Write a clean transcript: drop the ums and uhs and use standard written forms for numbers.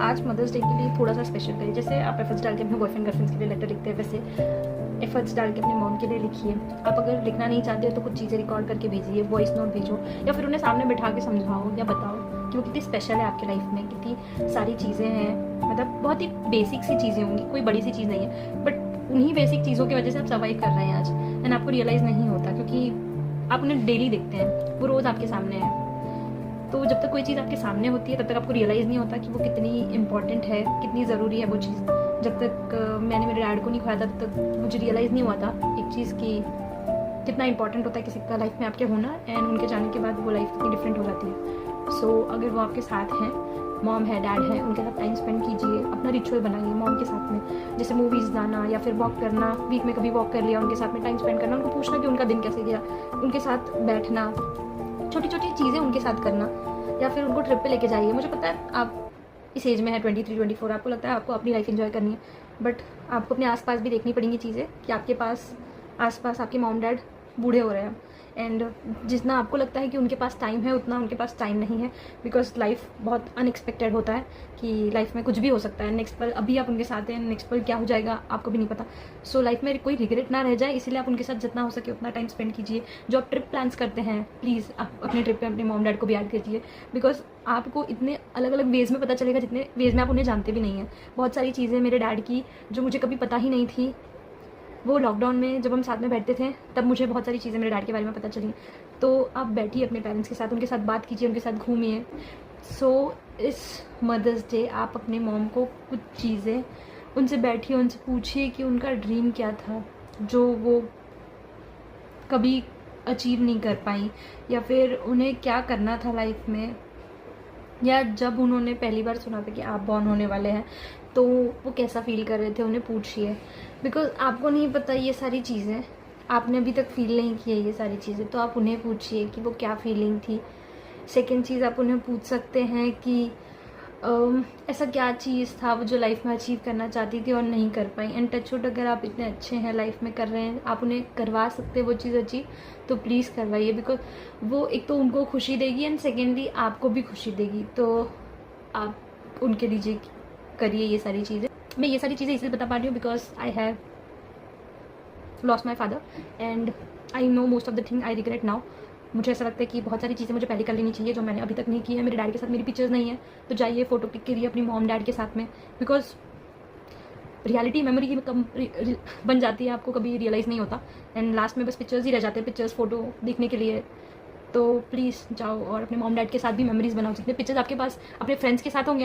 आज mother's day के लिए थोड़ा सा स्पेशल करिए। जैसे आप एफर्ट्स डाल के अपने बॉयफ्रेंड गर्लफ्रेंड्स के लिए लेटर लिखते हैं, वैसे एफर्ट्स डाल के अपने मॉम के लिए लिखिए। आप अगर लिखना नहीं चाहते हो तो कुछ चीज़ें रिकॉर्ड करके भेजिए, वॉइस नोट भेजो, या फिर उन्हें सामने बैठा के समझाओ या बताओ कि वो कितनी स्पेशल है आपके लाइफ में, कितनी सारी चीज़ें हैं। मतलब बहुत ही बेसिक सी चीज़ें होंगी, कोई बड़ी सी चीज़ नहीं है, बट उन्हीं बेसिक चीज़ों की वजह से आप सर्वाइव कर रहे हैं आज, एंड आपको रियलाइज़ नहीं होता क्योंकि आप उन्हें डेली देखते हैं, वो रोज़ आपके सामने है। तो जब तक कोई चीज़ आपके सामने होती है तब तक आपको रियलाइज़ नहीं होता कि वो कितनी इंपॉर्टेंट है, कितनी ज़रूरी है वो चीज़। जब तक मैंने मेरे डैड को नहीं खोया था तब तक मुझे रियलाइज़ नहीं हुआ था एक चीज़ की कितना इंपॉर्टेंट होता है किसी का लाइफ में आपके होना, एंड उनके जाने के बाद वो लाइफ कितनी डिफरेंट हो जाती है। सो अगर वो आपके साथ हैं, मॉम है, डैड है, उनके साथ टाइम स्पेंड कीजिए, अपना रिचुअल बनाइए मॉम के साथ में, जैसे मूवीज़ जाना या फिर वॉक करना, वीक में कभी वॉक कर लिया, उनके साथ में टाइम स्पेंड करना, उनको पूछना कि उनका दिन कैसे गया, उनके साथ बैठना, छोटी छोटी चीज़ें उनके साथ करना, या फिर उनको ट्रिप पे लेके जाइए। मुझे पता है आप इस एज में है 23-24, आपको लगता है आपको अपनी लाइफ एंजॉय करनी है, बट आपको अपने आसपास भी देखनी पड़ेंगी चीज़ें कि आपके पास आसपास आपके मॉम डैड बूढ़े हो रहे हैं, एंड जितना आपको लगता है कि उनके पास टाइम है उतना उनके पास टाइम नहीं है, बिकॉज लाइफ बहुत अनएक्सपेक्टेड होता है कि लाइफ में कुछ भी हो सकता है। नेक्स्ट पल अभी आप उनके साथ हैं, नेक्स्ट पल क्या हो जाएगा आपको भी नहीं पता। सो लाइफ में कोई रिग्रेट ना रह जाए, इसीलिए आप उनके साथ जितना हो सके उतना टाइम स्पेंड कीजिए। जो आप ट्रिप प्लान्स करते हैं प्लीज़ आप अपने ट्रिप पे अपने मॉम डैड को भी ऐड कीजिए, बिकॉज आपको इतने अलग अलग वेज़ में पता चलेगा जितने वेज़ में आप उन्हें जानते भी नहीं हैं। बहुत सारी चीज़ें मेरे डैड की जो मुझे कभी पता ही नहीं थी, वो लॉकडाउन में जब हम साथ में बैठते थे तब मुझे बहुत सारी चीज़ें मेरे डैड के बारे में पता चली। तो आप बैठिए अपने पेरेंट्स के साथ, उनके साथ बात कीजिए, उनके साथ घूमिए। सो इस मदर्स डे आप अपने मॉम को कुछ चीज़ें उनसे बैठिए, उनसे पूछिए कि उनका ड्रीम क्या था जो वो कभी अचीव नहीं कर पाई, या फिर उन्हें क्या करना था लाइफ में, या जब उन्होंने पहली बार सुना था कि आप बॉर्न होने वाले हैं तो वो कैसा फील कर रहे थे, उन्हें पूछिए। बिकॉज आपको नहीं पता ये सारी चीज़ें, आपने अभी तक फील नहीं की है ये सारी चीज़ें, तो आप उन्हें पूछिए कि वो क्या फीलिंग थी। सेकेंड चीज़ आप उन्हें पूछ सकते हैं कि ऐसा क्या चीज़ था वो जो लाइफ में अचीव करना चाहती थी और नहीं कर पाई, एंड टचवुड अगर आप इतने अच्छे हैं लाइफ में कर रहे हैं, आप उन्हें करवा सकते वो चीज़ अचीव, तो प्लीज़ करवाइए। बिकॉज वो एक तो उनको खुशी देगी एंड सेकेंडली आपको भी खुशी देगी। तो आप उनके लिए करिए ये सारी चीज़ें। मैं ये सारी चीज़ें इसलिए बता पा रही हूँ because I have lost my father and I know most of the thing I regret now. मुझे ऐसा लगता है कि बहुत सारी चीज़ें मुझे पहले कर लेनी चाहिए जो मैंने अभी तक नहीं की है। मेरे डैड के साथ मेरी पिक्चर्स नहीं है, तो जाइए फ़ोटो क्लिक करिए अपनी मॉम डैड के साथ में, बिकॉज रियलिटी मेमोरी की कम बन जाती है, आपको कभी रियलाइज़ नहीं होता, एंड लास्ट में बस पिक्चर्स ही रह जाते हैं, पिक्चर्स फ़ोटो देखने के लिए। तो प्लीज़ जाओ और अपने मॉम डैड के साथ भी मेमोरीज़ बनाओ। जितने पिक्चर्स आपके पास अपने फ्रेंड्स के साथ होंगे